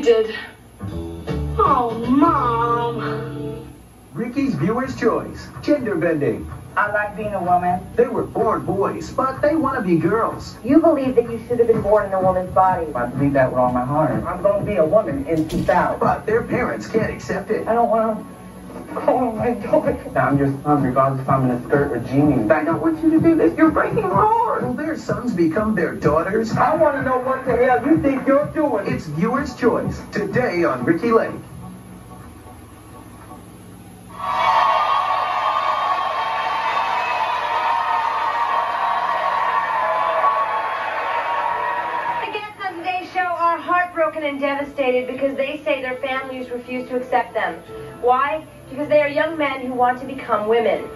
did. Oh, Mom. Ricky's Viewer's Choice. Gender bending. I like being a woman. They were born boys, but they want to be girls. You believe that you should have been born in a woman's body. I believe that with all my heart. I'm going to be a woman in 2000. But their parents can't accept it. I don't want to call my daughter. I'm just hungry, regardless if I'm in a skirt or jeans. I don't want you to do this. You're breaking my heart. Will their sons become their daughters? I want to know what the hell you think you're doing. It's Viewer's Choice, today on Ricki Lake. Heartbroken and devastated because they say their families refuse to accept them. Why? Because they are young men who want to become women.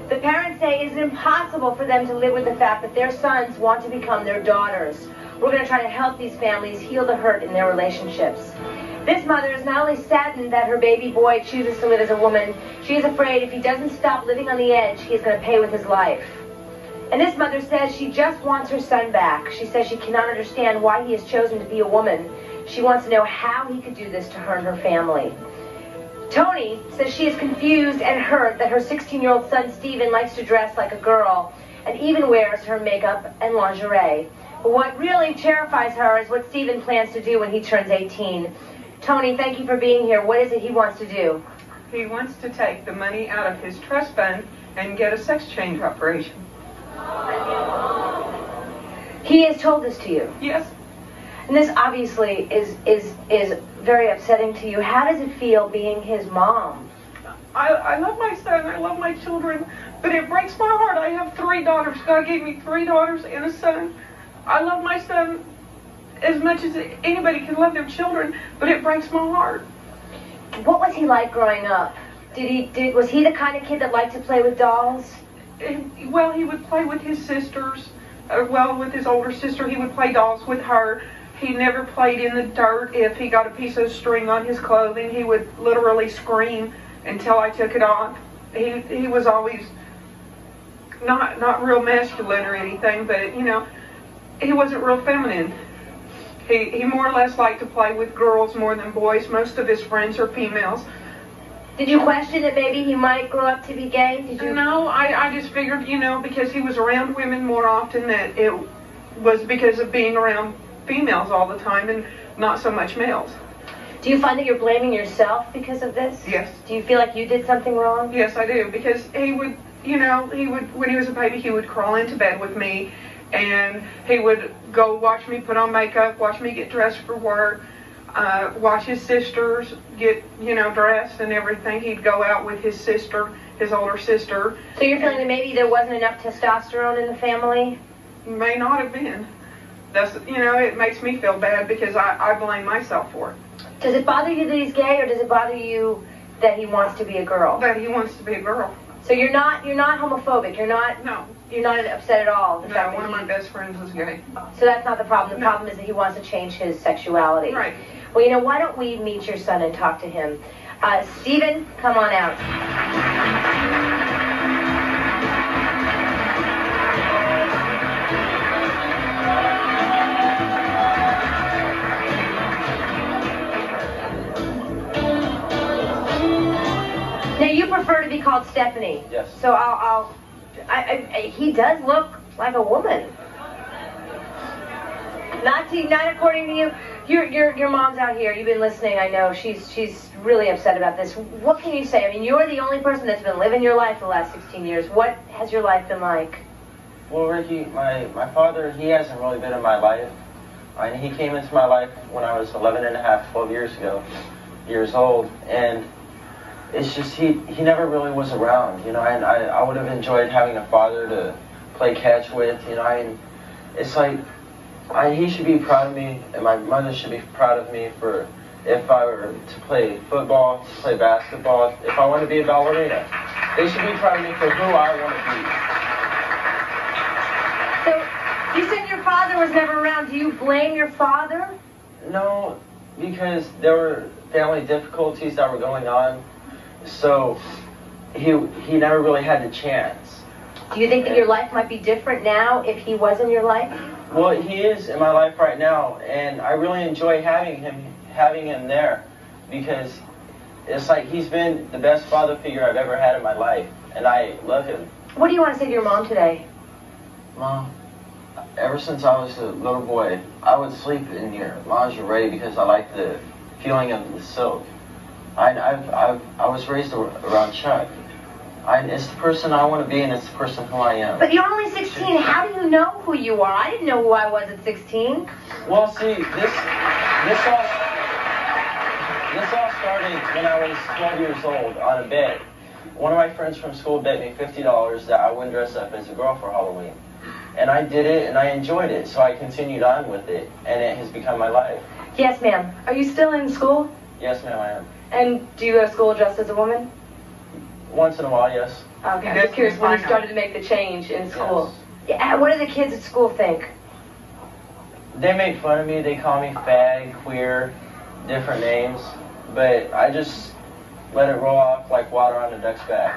The parents say it is impossible for them to live with the fact that their sons want to become their daughters. We're going to try to help these families heal the hurt in their relationships. This mother is not only saddened that her baby boy chooses to live as a woman, she is afraid if he doesn't stop living on the edge, he is going to pay with his life. And this mother says she just wants her son back. She says she cannot understand why he has chosen to be a woman. She wants to know how he could do this to her and her family. Tony says she is confused and hurt that her 16-year-old son Stephen likes to dress like a girl and even wears her makeup and lingerie. But what really terrifies her is what Stephen plans to do when he turns 18. Tony, thank you for being here. What is it he wants to do? He wants to take the money out of his trust fund and get a sex change operation. He has told this to you? Yes. And this obviously is very upsetting to you. How does it feel being his mom? I love my son. I love my children. But it breaks my heart. I have 3 daughters. God gave me 3 daughters and a son. I love my son as much as anybody can love their children, but it breaks my heart. What was he like growing up? Was he the kind of kid that liked to play with dolls? Well, he would play with his sisters. With his older sister, he would play dolls with her. He never played in the dirt. If he got a piece of string on his clothing, he would literally scream until I took it off. He was always not real masculine or anything, but, you know, he wasn't real feminine. He more or less liked to play with girls more than boys. Most of his friends are females. Did you question that maybe he might grow up to be gay? Did you? No, I just figured, you know, because he was around women more often, that it was because of being around females all the time and not so much males. Do you find that you're blaming yourself because of this? Yes. Do you feel like you did something wrong? Yes, I do, because he would, you know, when he was a baby, he would crawl into bed with me, and he would go watch me put on makeup, watch me get dressed for work, watch his sisters get, you know, dressed and everything. He'd go out with his sister, his older sister. So you're feeling that maybe there wasn't enough testosterone in the family? May not have been. That's, you know, it makes me feel bad because I blame myself for it. Does it bother you that he's gay, or does it bother you that he wants to be a girl? That he wants to be a girl. So you're not homophobic. You're not upset at all. No, one of my best friends is gay. So that's not the problem. The problem is that he wants to change his sexuality. Right. Well, you know, why don't we meet your son and talk to him? Stephen, come on out. Now, you prefer to be called Stephanie. Yes. So he does look like a woman. Not according to you. Your mom's out here. You've been listening. I know she's really upset about this. What can you say? I mean, you're the only person that's been living your life the last 16 years. What has your life been like? Well, Ricki, my father, he hasn't really been in my life. He came into my life when I was 11 and a half, 12 years old, and it's just he never really was around, you know. And I would have enjoyed having a father to play catch with, you know. And it's like he should be proud of me, and my mother should be proud of me for if I were to play football, to play basketball, if I want to be a ballerina. They should be proud of me for who I want to be. So you said your father was never around. Do you blame your father? No, because there were family difficulties that were going on. So he never really had the chance. Do you think that your life might be different now if he was in your life? Well, he is in my life right now, and I really enjoy having having him there because it's like he's been the best father figure I've ever had in my life, and I love him. What do you want to say to your mom today? Mom, ever since I was a little boy, I would sleep in your lingerie because I like the feeling of the silk. I was raised around Chuck. It's the person I want to be, and it's the person who I am. But you're only 16. How do you know who you are? I didn't know who I was at 16. Well, see, this all started when I was 12 years old on a bet. One of my friends from school bet me $50 that I wouldn't dress up as a girl for Halloween. And I did it, and I enjoyed it, so I continued on with it, and it has become my life. Yes, ma'am. Are you still in school? Yes, ma'am, I am. And do you go to school dressed as a woman? Once in a while, yes. Okay, I'm just curious when you started to make the change in school. Yes. Yeah, what do the kids at school think? They make fun of me. They call me fag, queer, different names. But I just let it roll off like water on a duck's back.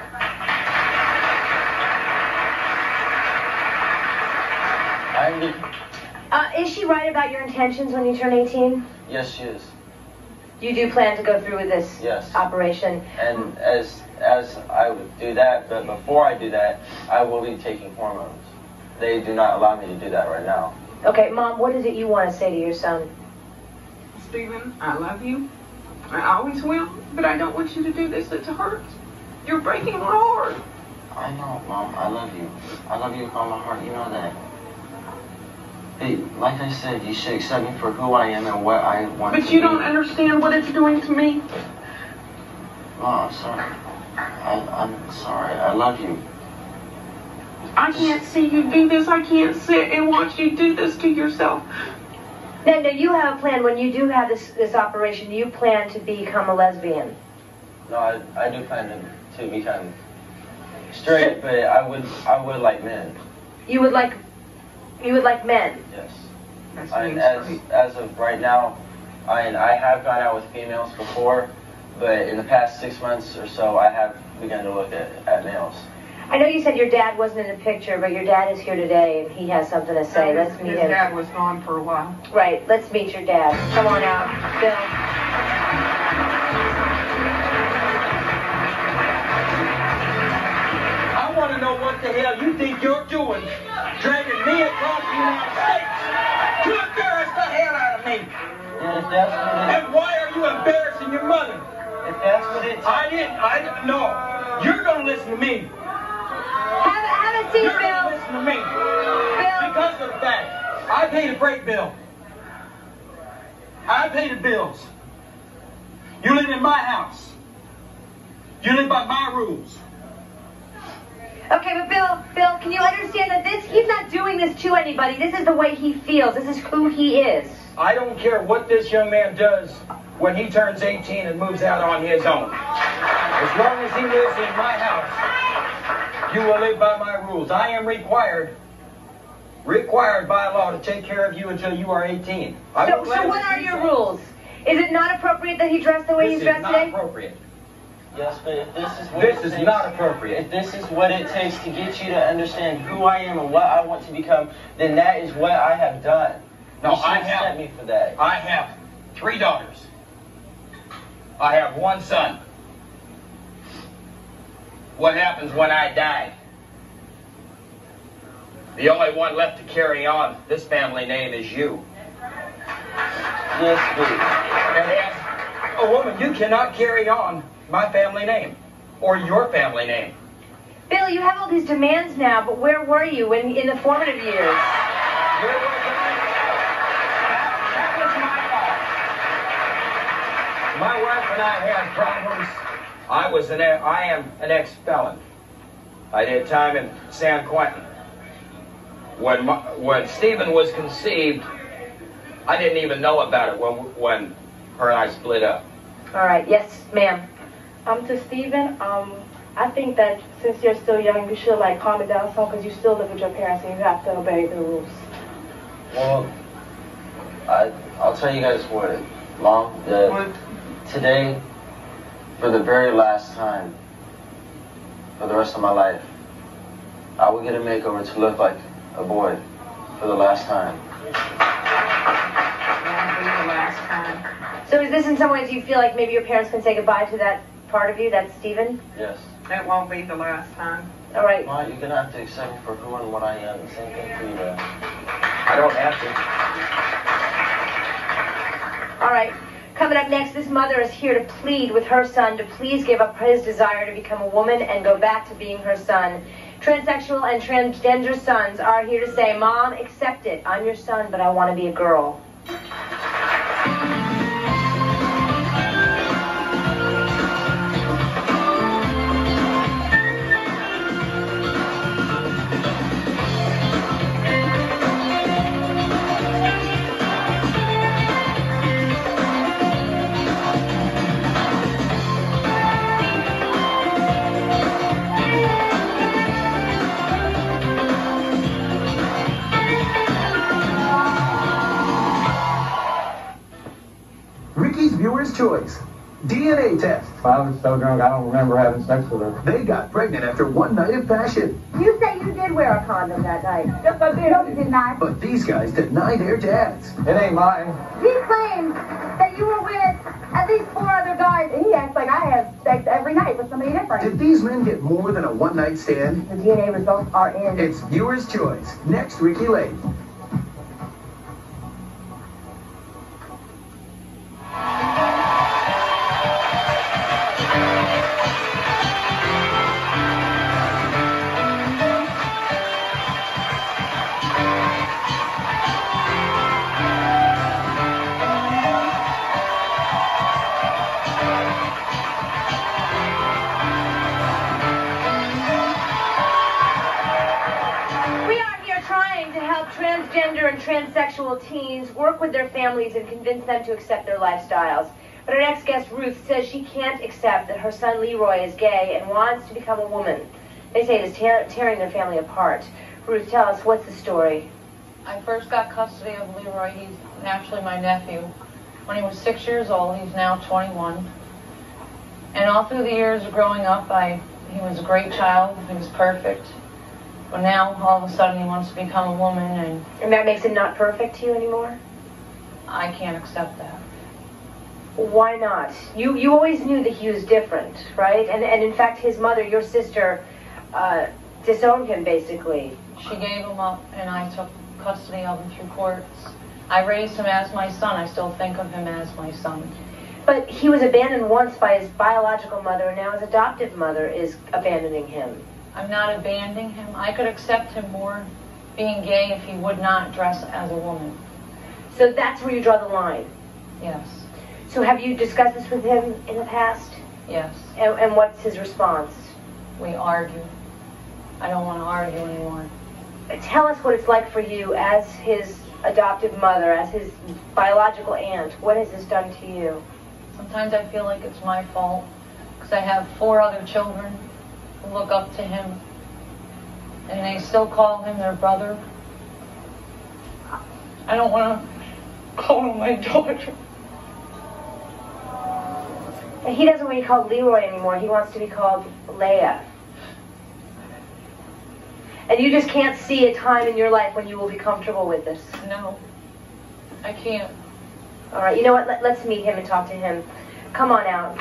Is she right about your intentions when you turn 18? Yes, she is. You do plan to go through with this operation? And as I would do that, but before I do that, I will be taking hormones. They do not allow me to do that right now. Okay, Mom, what is it you want to say to your son? Stephen, I love you. I always will, but I don't want you to do this. It hurts. You're breaking my heart. I know, Mom. I love you. I love you with all my heart. You know that. Hey, like I said, you should accept me for who I am and what I want to be. But you don't understand what it's doing to me. Oh, I'm sorry. I'm sorry. I love you. I can't see you do this. I can't sit and watch you do this to yourself. No, you have a plan. When you do have this operation, you plan to become a lesbian. No, I do plan to become straight, but I would like men. You would like men? Yes. As of right now, I have gone out with females before, but in the past 6 months or so, I have begun to look at males. I know you said your dad wasn't in the picture, but your dad is here today, and he has something to say. Let's meet him. His dad was gone for a while. Right. Let's meet your dad. Come on out, Bill. I want to know what the hell you think you're doing, dragging me across the United States. You embarrass the hell out of me. Yeah, if that's what it is. And why are you embarrassing your mother? If that's what it is. No. You're going to listen to me. Have a seat, You're Bill. going to listen to me. Bill. Because of the fact, I pay the freight bill. I pay the bills. You live in my house. You live by my rules. Okay, but Bill, can you understand that he's not doing this to anybody. This is the way he feels. This is who he is. I don't care what this young man does when he turns 18 and moves out on his own. As long as he lives in my house, you will live by my rules. I am required by law to take care of you until you are 18. So what are your rules? Is it not appropriate that he dressed the way he's dressed today? This is not appropriate. Yes, but if this is what This is not appropriate. If this is what it takes to get you to understand who I am and what I want to become, then that is what I have done. No, You should accept me for that. I have 3 daughters. I have 1 son. What happens when I die? The only one left to carry on this family name is you. Yes, but And as a woman, you cannot carry on my family name or your family name. Bill, you have all these demands now, but where were you in the formative years? That was my fault. My wife and I had problems. I am an ex-felon. I did time in San Quentin. When Stephen was conceived, I didn't even know about it when her and I split up. All right. Yes, ma'am. To Stephen, I think that since you're still young, you should calm it down some because you still live with your parents and you have to obey the rules. well, I'll tell you guys what, Mom. Today, for the very last time, for the rest of my life, I will get a makeover to look like a boy for the last time. That'll be the last time. So is this in some ways you feel like maybe your parents can say goodbye to that part of you, that's Stephen? Yes. That won't be the last time. All right. Well, you're gonna have to accept me for who and what I am. The same thing for you, Dad. I don't have to. All right. Coming up next, this mother is here to plead with her son to please give up his desire to become a woman and go back to being her son. Transsexual and transgender sons are here to say, Mom, accept it. I'm your son, but I want to be a girl. Ricky's viewer's choice. DNA test. I was so drunk, I don't remember having sex with her. They got pregnant after one night of passion. You say you did wear a condom that night. Yes, I did. No, you did not. But these guys deny their dads. It ain't mine. He claims that you were with at least 4 other guys, and he acts like I have sex every night with somebody different. Did these men get more than a one-night stand? The DNA results are in. It's viewer's choice. Next, Ricki Lake. Transgender and transsexual teens work with their families and convince them to accept their lifestyles. But our next guest, Ruth, says she can't accept that her son Leroy is gay and wants to become a woman. They say it is tearing their family apart. Ruth, tell us, what's the story? I first got custody of Leroy. He's naturally my nephew. When he was 6 years old, he's now 21. And all through the years of growing up, he was a great child. He was perfect. But now, all of a sudden, he wants to become a woman, and that makes him not perfect to you anymore? I can't accept that. Why not? You always knew that he was different, right? And in fact, his mother, your sister, disowned him, basically. She gave him up, and I took custody of him through courts. I raised him as my son. I still think of him as my son. But he was abandoned once by his biological mother, and now his adoptive mother is abandoning him. I'm not abandoning him. I could accept him more being gay if he would not dress as a woman. So that's where you draw the line? Yes. So have you discussed this with him in the past? Yes. And what's his response? We argue. I don't want to argue anymore. Tell us what it's like for you as his adoptive mother, as his biological aunt. What has this done to you? Sometimes I feel like it's my fault because I have 4 other children who look up to him, and they still call him their brother. I don't want to call him my daughter. He doesn't want to be called Leroy anymore. He wants to be called Leia. And you just can't see a time in your life when you will be comfortable with this? No, I can't. All right, you know what? Let's meet him and talk to him. Come on out.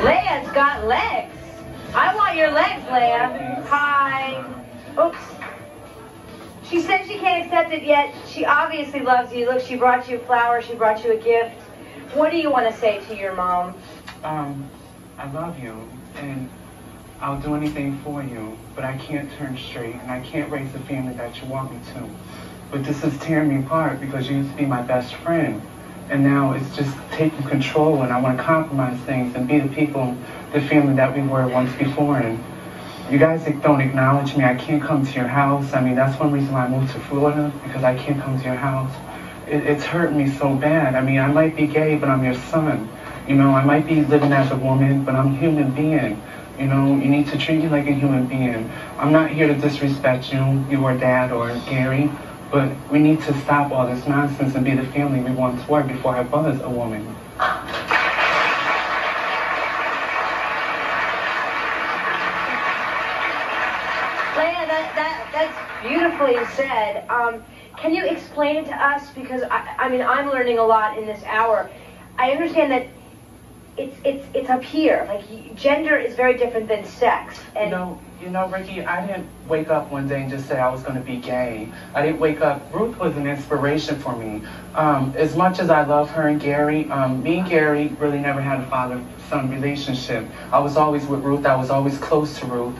Leia's got legs. I want your legs, Leia. Hi. Oops. She says she can't accept it yet. She obviously loves you. Look, she brought you a flower. She brought you a gift. What do you want to say to your mom? I love you, and I'll do anything for you, but I can't turn straight, and I can't raise the family that you want me to. But this is tearing me apart because you used to be my best friend, and now it's just taking control, and I want to compromise things and be the people, the family that we were once before. And you guys don't acknowledge me. I can't come to your house. I mean, that's one reason why I moved to Florida, because I can't come to your house. It's hurting me so bad. I mean, I might be gay, but I'm your son. You know, I might be living as a woman, but I'm a human being. You know, you need to treat me like a human being. I'm not here to disrespect you or Dad or Gary, But we need to stop all this nonsense and be the family we once were before I was a woman. Leah, that's beautifully said. Can you explain it to us? Because I mean, I'm learning a lot in this hour. I understand that it's up here. Like, gender is very different than sex. And You know, Ricki, I didn't wake up one day and just say I was going to be gay. I didn't wake up. Ruth was an inspiration for me. As much as I love her and Gary, me and Gary really never had a father-son relationship. I was always with Ruth. I was always close to Ruth.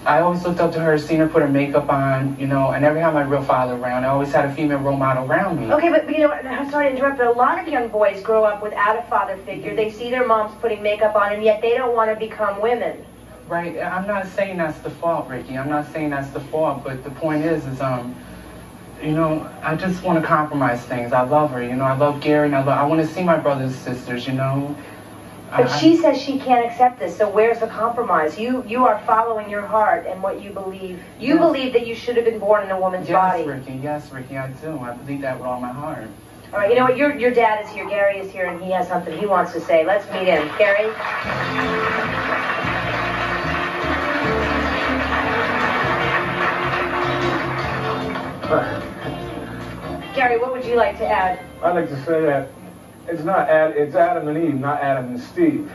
I always looked up to her, seen her put her makeup on, you know. I never had my real father around. I always had a female role model around me. Okay, but you know what, I'm sorry to interrupt, but a lot of young boys grow up without a father figure. They see their moms putting makeup on, and yet they don't want to become women. Right, I'm not saying that's the fault, Ricki. I'm not saying that's the fault, but the point is you know, I just want to compromise things. I love her, you know. I love Gary, and I want to see my brothers and sisters, you know. But she says she can't accept this, so where's the compromise? You are following your heart and what you believe. You believe that you should have been born in a woman's body. Yes, Ricki, I do. I believe that with all my heart. All right, you know what? Your dad is here, Gary is here, and he has something he wants to say. Let's meet him. Gary? Gary, what would you like to add? I'd like to say that it's Adam and Eve, not Adam and Steve.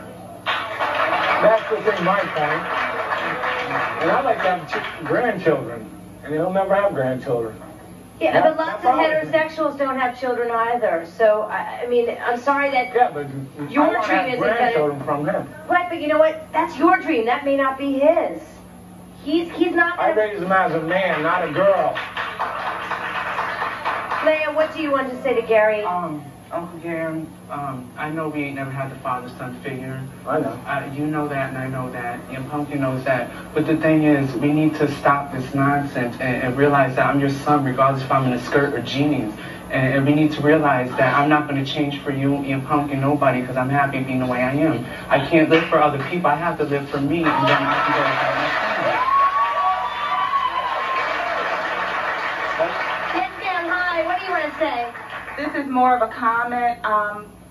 That's within my point. And I'd like to have grandchildren, and he'll never have grandchildren. Yeah, but lots of heterosexuals don't have children either. So, I mean, I'm sorry that your dream isn't grandchildren from him. Right, but you know what? That's your dream. That may not be his. He's not gonna... I raised him as a man, not a girl. Leah, what do you want to say to Gary? Uncle Gary, I know we ain't never had the father-son figure. I know. You know that, and I know that. And Pumpkin knows that. But the thing is, we need to stop this nonsense and realize that I'm your son, regardless if I'm in a skirt or jeans. And we need to realize that I'm not going to change for you and Pumpkin, nobody, because I'm happy being the way I am. I can't live for other people. I have to live for me, and then I can go without my family. Yes, ma'am. Hi. What do you want to say? This is more of a comment.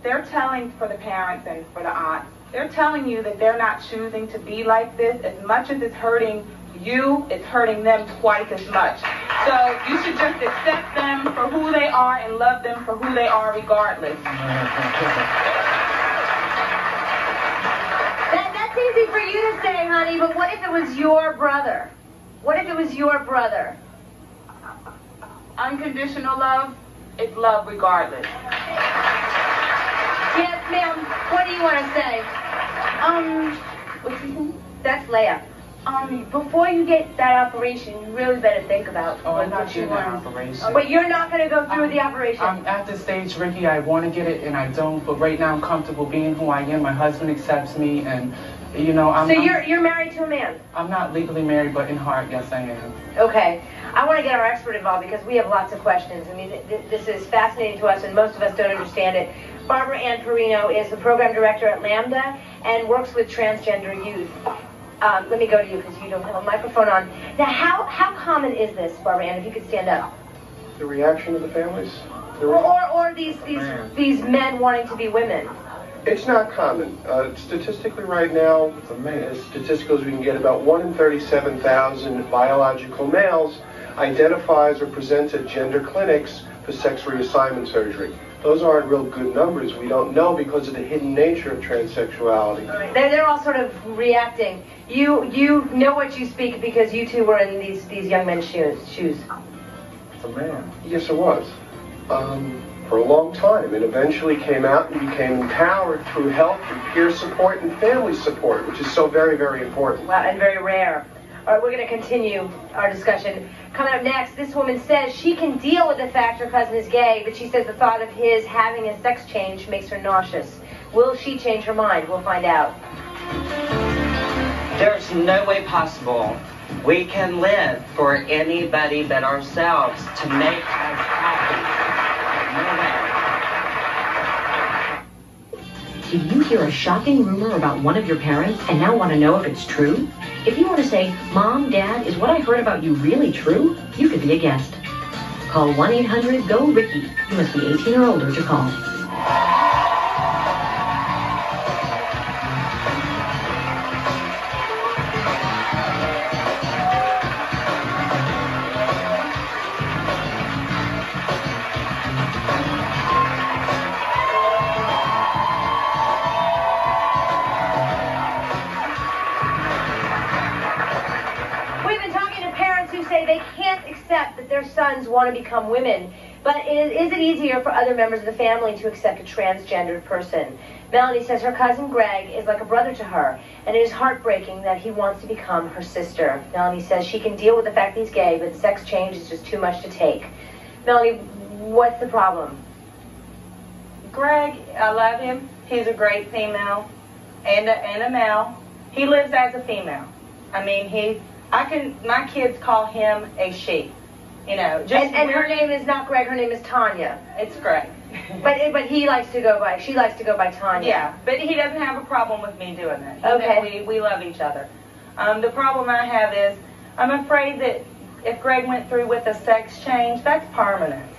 They're telling for the parents and for the aunts, they're telling you that they're not choosing to be like this. As much as it's hurting you, it's hurting them twice as much. So you should just accept them for who they are and love them for who they are regardless. That's easy for you to say, honey, but what if it was your brother? What if it was your brother? Unconditional love is love regardless. Yes, ma'am. What do you want to say? What's his name? That's Leah. Before you get that operation, you really better think about I'm not what you getting that want. operation. But you're not going to go through the operation. I'm at this stage, Ricki, I want to get it and I don't, but right now I'm comfortable being who I am. My husband accepts me, and you know, So you're married to a man? I'm not legally married, but in heart, yes, I am. Okay. I want to get our expert involved because we have lots of questions. I mean, this is fascinating to us, and most of us don't understand it. Barbara Ann Perino is the program director at Lambda and works with transgender youth. Let me go to you because you don't have a microphone on. Now, how common is this, Barbara Ann, if you could stand up? The reaction of the families? Or these men wanting to be women? It's not common. Statistically right now, as statistical as we can get, about 1 in 37,000 biological males identifies or presents at gender clinics for sex reassignment surgery. Those aren't real good numbers. We don't know because of the hidden nature of transsexuality. Right. They're all sort of reacting. You know what you speak because you two were in these young men's shoes. It's a man. Yes, it was. For a long time. It eventually came out and became empowered through health and peer support and family support, which is so very, very important. Wow, and very rare. All right, we're going to continue our discussion. Coming up next, this woman says she can deal with the fact her cousin is gay, but she says the thought of his having a sex change makes her nauseous. Will she change her mind? We'll find out. There's no way possible we can live for anybody but ourselves to make us happy. Did you hear a shocking rumor about one of your parents and now want to know if it's true? If you want to say, Mom, Dad, is what I heard about you really true? You could be a guest. Call 1-800-GO-RICKY. You must be 18 or older to call. They can't accept that their sons want to become women. But is it easier for other members of the family to accept a transgendered person? Melanie says her cousin Greg is like a brother to her, and it is heartbreaking that he wants to become her sister. Melanie says she can deal with the fact he's gay, but sex change is just too much to take. Melanie, what's the problem? Greg, I love him. He's a great female and a male. He lives as a female. I mean, my kids call him a she. You know, and her name is not Greg, her name is Tanya. It's Greg. but she likes to go by Tanya. Yeah, but he doesn't have a problem with me doing that. Okay. We love each other. The problem I have is I'm afraid that if Greg went through with a sex change, that's permanent.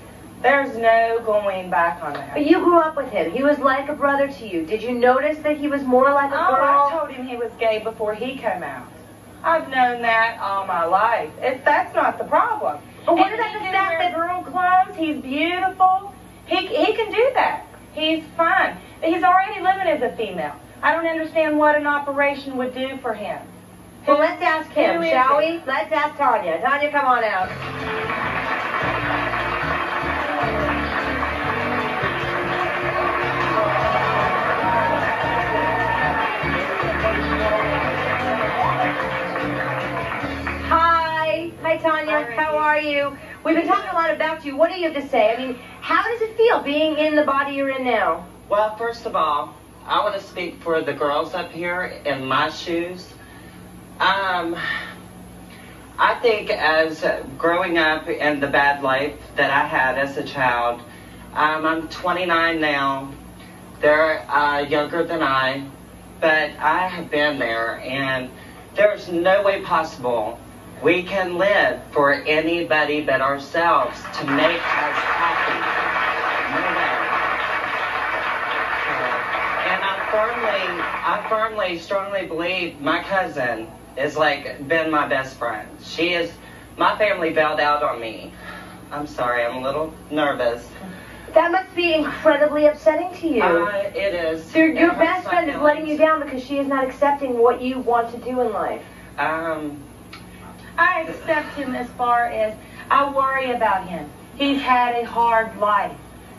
There's no going back on that. But you grew up with him. He was like a brother to you. Did you notice that he was more like a girl? I told him he was gay before he came out. I've known that all my life. That's not the problem. But what about the fact that girl clothes? He's beautiful. He can do that. He's fine. He's already living as a female. I don't understand what an operation would do for him. Well, let's ask him, shall we? Let's ask Tanya. Tanya, come on out. Hi, Tanya. How are you? We've been talking a lot about you. What do you have to say? I mean, how does it feel being in the body you're in now? Well, first of all, I want to speak for the girls up here in my shoes. I think as growing up in the bad life that I had as a child, I'm 29 now. They're younger than I, but I have been there, and there's no way possible we can live for anybody but ourselves to make us happy. No way. And I firmly, strongly believe my cousin is been my best friend. My family bailed out on me. I'm sorry, I'm a little nervous. That must be incredibly upsetting to you. It is. So your best friend is letting you down because she is not accepting what you want to do in life. I accept him as far as I worry about him. He's had a hard life,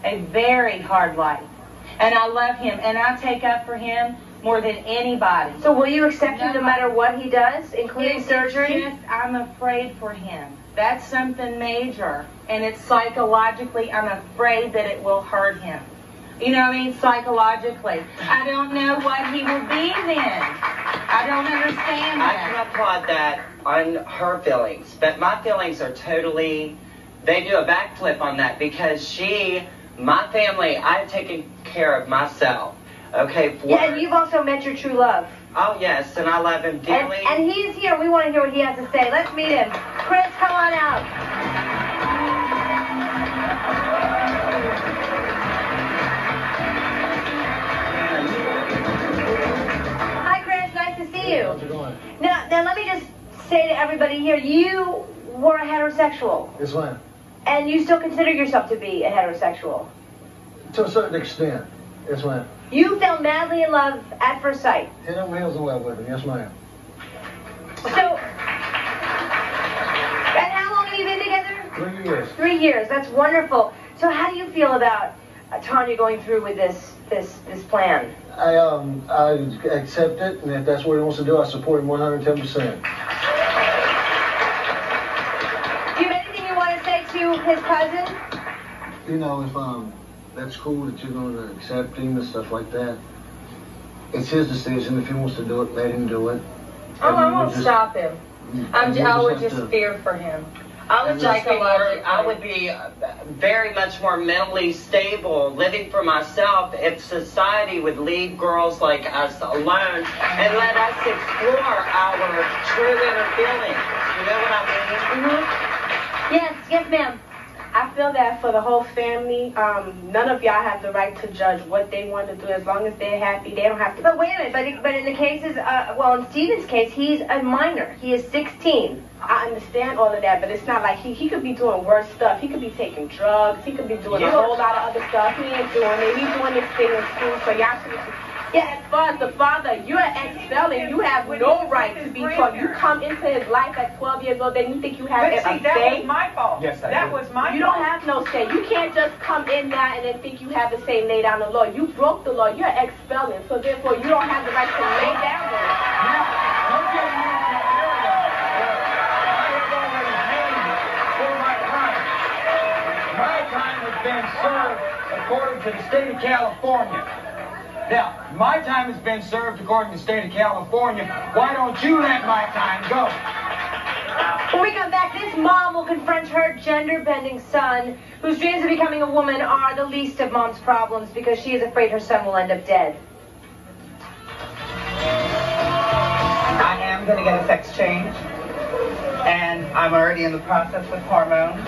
a very hard life. And I love him, and I take up for him more than anybody. So will you accept him no matter what he does, including surgery? Yes, I'm afraid for him. That's something major, and it's psychologically, I'm afraid that it will hurt him. You know what I mean? Psychologically. I don't know what he will be then. I don't understand that. I can applaud that on her feelings, but my feelings are totally, they do a backflip on that because my family, I've taken care of myself. Okay? Yeah, and you've also met your true love. Oh, yes, and I love him dearly. And he's here. We want to hear what he has to say. Let's meet him. Chris, come on out. Hi, Chris. Nice to see you. How's it going? Now let me just say to everybody here, you were a heterosexual. Yes, ma'am. And you still consider yourself to be a heterosexual. To a certain extent. Yes, ma'am. You fell madly in love at first sight. Head over heels in love with him. Yes, ma'am. So, and how long have you been together? 3 years. 3 years. That's wonderful. So how do you feel about Tanya going through with this plan? I accept it, and if that's what he wants to do, I support him 110%. Do you have anything you want to say to his cousin? You know, if that's cool that you're going to accept him and stuff like that. It's his decision. If he wants to do it, let him do it. I won't stop him. I would just fear for him. I would be very much more mentally stable living for myself if society would leave girls like us alone and let us explore our true inner feelings. You know what I mean? Mm-hmm. Yes, ma'am. I feel that for the whole family, none of y'all have the right to judge what they want to do. As long as they're happy, they don't have to. But wait a minute, but in the cases, well, in Steven's case, he's a minor. He is 16. I understand all of that, but it's not like he could be doing worse stuff. He could be taking drugs. He could be doing a whole lot of other stuff. He ain't doing it. He's doing this thing in school, so y'all should. Yeah, as far as the father, you're an ex-felon. You have no right to be taught. You come into his life at 12 years old, then you think you have a say. That was my fault. Yes, that was my fault. You don't have no say. You can't just come in now and then think you have a say and lay down the law. You broke the law. You're an ex-felon, so therefore you don't have the right to lay down the law. Don't get me into an area where I have already paid for my time. My time has been served according to the state of California. Now, my time has been served according to the state of California. Why don't you let my time go? When we come back, this mom will confront her gender-bending son, whose dreams of becoming a woman are the least of mom's problems because she is afraid her son will end up dead. I am going to get a sex change, and I'm already in the process with hormones,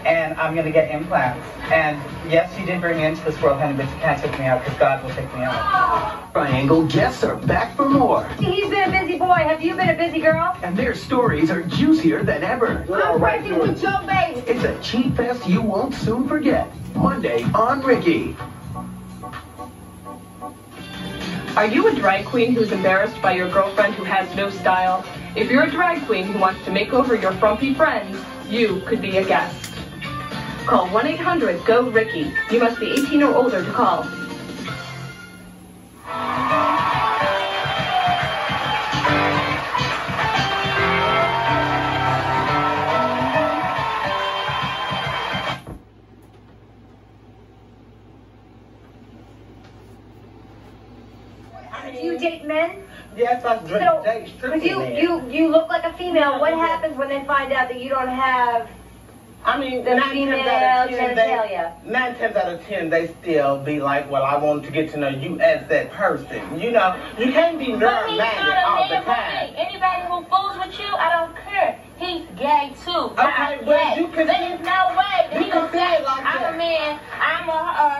and I'm going to get implants. And yes, she did bring me into this world, honey, but you can't take me out because God will take me out. Triangle guests are back for more. He's been a busy boy. Have you been a busy girl? And their stories are juicier than ever. I'm pregnant with your baby. It's a cheap fest you won't soon forget. Monday on Ricki. Are you a drag queen who's embarrassed by your girlfriend who has no style? If you're a drag queen who wants to make over your frumpy friends, you could be a guest. Call 1-800-GO-RICKI. You must be 18 or older to call. Do you date men? Yes, I date strictly men. You look like a female. What happens when they find out that you don't have I mean, the 9 times female out of 10, genitalia? 9 times out of 10, they still be like, well, I want to get to know you as that person. You know, you can't be nerve-minded all the time. Anybody who fools with you, I don't care. He's gay too. Okay, well, you can... There's no way that You he can gonna say say, it like I'm that. a man, I'm a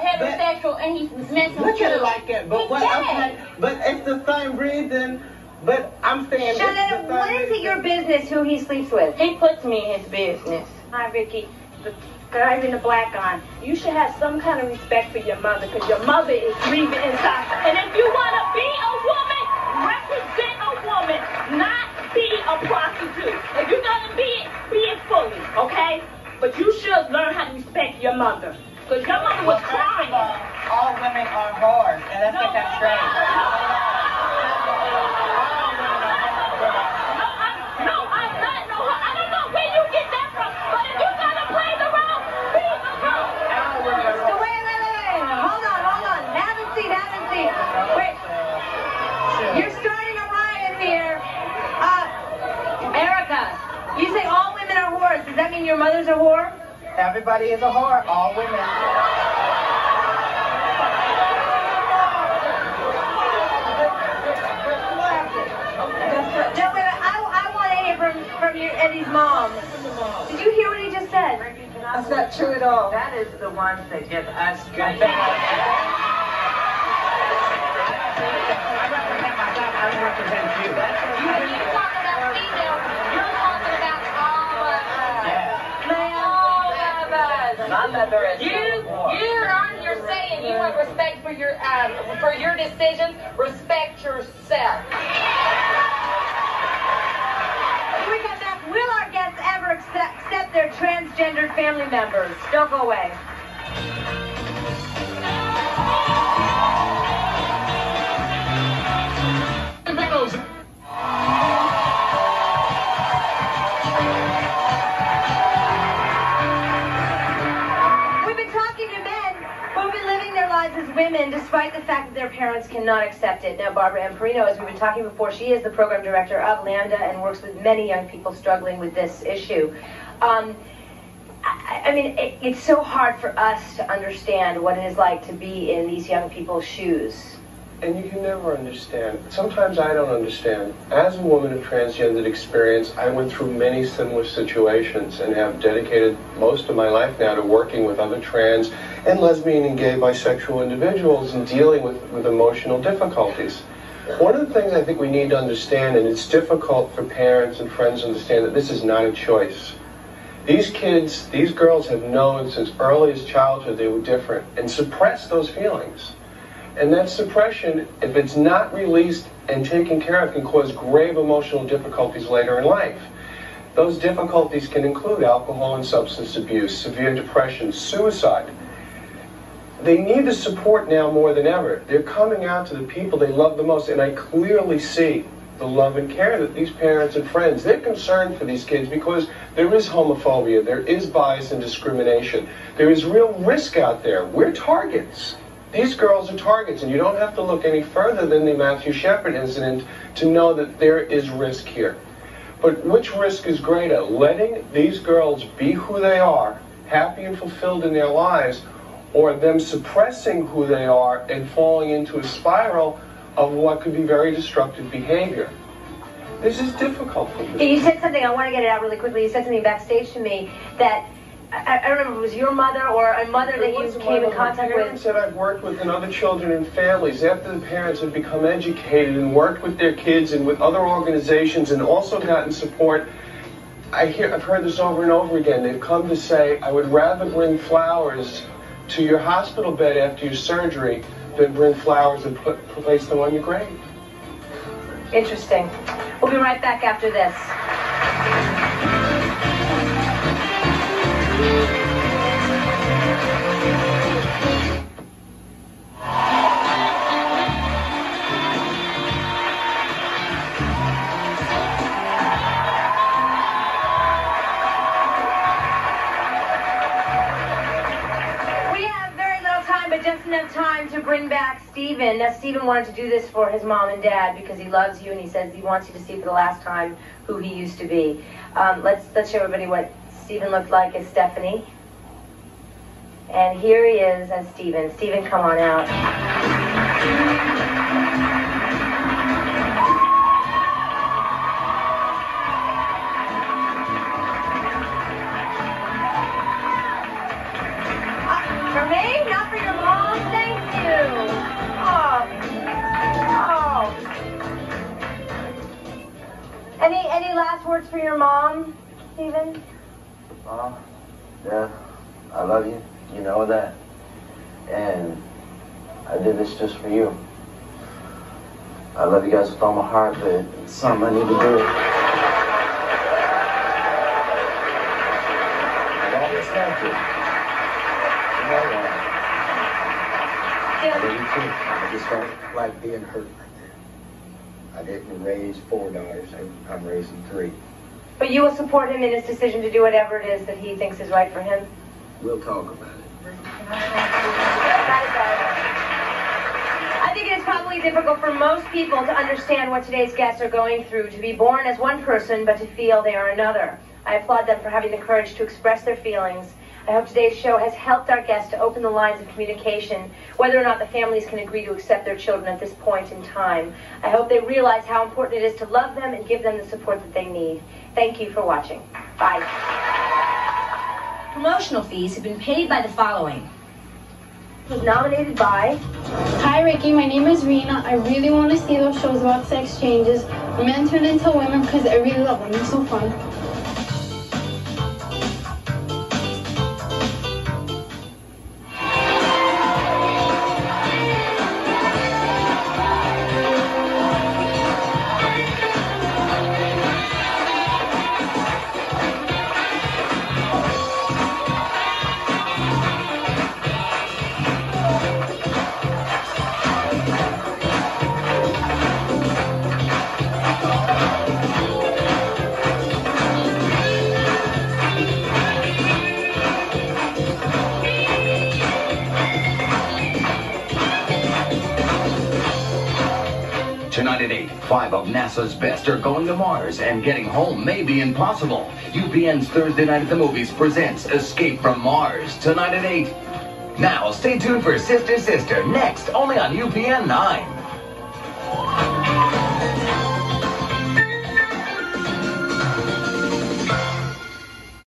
heterosexual, and he's messing with Look you. at it like that, but He's what? gay. Okay, but it's the same reason. But I'm saying, Shannon, when is it your business who he sleeps with? He puts me in his business. Hi, Ricki. The guy in the black on. You should have some kind of respect for your mother, because your mother is breathing inside. And if you want to be a woman, represent a woman, not be a prostitute. If you're going to be it fully, okay? But you should learn how to respect your mother. Because your mother was crying. All women are whores, and let's get that straight. No, I'm not. No, I don't know where you get that from. But if you're going to play the role, be the role. So wait. Hold on. Have a seat. Wait. You're starting a riot here. Erica, you say all women are whores. Does that mean your mother's a whore? Everybody is a whore, all women. No, wait, I want to hear from your Eddie's mom. Did you hear what he just said? That's not true at all. That is the ones that give us good I represent you. When you talk about females, you're talking about all of us. My mother is You're on here saying you have respect for your decisions. Respect yourself. When we come back, will our guests ever accept their transgendered family members? Don't go away. We've been talking to men who've been living their lives as women despite the fact that their parents cannot accept it. Now, Barbara Amperino, as we've been talking before, she is the program director of Lambda and works with many young people struggling with this issue. I mean, it's so hard for us to understand what it is like to be in these young people's shoes. And you can never understand. Sometimes I don't understand. As a woman of transgendered experience, I went through many similar situations and have dedicated most of my life now to working with other trans and lesbian and gay bisexual individuals and dealing with emotional difficulties. One of the things I think we need to understand, and it's difficult for parents and friends to understand, that this is not a choice. These kids, these girls have known since early as childhood they were different and suppressed those feelings. And that suppression, if it's not released and taken care of, can cause grave emotional difficulties later in life. Those difficulties can include alcohol and substance abuse, severe depression, suicide. They need the support now more than ever. They're coming out to the people they love the most, and I clearly see the love and care that these parents and friends, they're concerned for these kids because there is homophobia, there is bias and discrimination, there is real risk out there. We're targets. These girls are targets, and you don't have to look any further than the Matthew Shepard incident to know that there is risk here. But which risk is greater? Letting these girls be who they are, happy and fulfilled in their lives, or them suppressing who they are and falling into a spiral of what could be very destructive behavior? This is difficult for me. You said something, I want to get it out really quickly. You said something backstage to me that I don't remember if it was your mother or a mother that you came in contact with. Parents that I've worked with and other children and families, after the parents have become educated and worked with their kids and with other organizations and also gotten support, I've heard this over and over again. They've come to say, I would rather bring flowers to your hospital bed after your surgery than bring flowers and place them on your grave. Interesting. We'll be right back after this. Just enough time to bring back Stephen. Now, Stephen wanted to do this for his mom and dad because he loves you and he says he wants you to see for the last time who he used to be. Let's show everybody what Stephen looked like as Stephanie. And here he is as Stephen. Stephen, come on out. For me? Not for your mom? Thank you. Oh. Any last words for your mom, Stephen? Yeah, I love you. You know that. And I did this just for you. I love you guys with all my heart, but it's something I need to do. I always have to. I just don't like being hurt like that. I didn't raise 4 daughters. I'm raising 3. But you will support him in his decision to do whatever it is that he thinks is right for him? We'll talk about it. I think it is probably difficult for most people to understand what today's guests are going through, to be born as one person but to feel they are another. I applaud them for having the courage to express their feelings. I hope today's show has helped our guests to open the lines of communication, whether or not the families can agree to accept their children at this point in time. I hope they realize how important it is to love them and give them the support that they need. Thank you for watching. Bye. Promotional fees have been paid by the following. Was nominated by... Hi, Ricki. My name is Rena. I really want to see those shows about sex changes. Men turn into women because I really love them. They're so fun. Tonight at 8, 5 of NASA's best are going to Mars, and getting home may be impossible. UPN's Thursday Night at the Movies presents Escape from Mars, tonight at 8. Now, stay tuned for Sister Sister, next, only on UPN 9.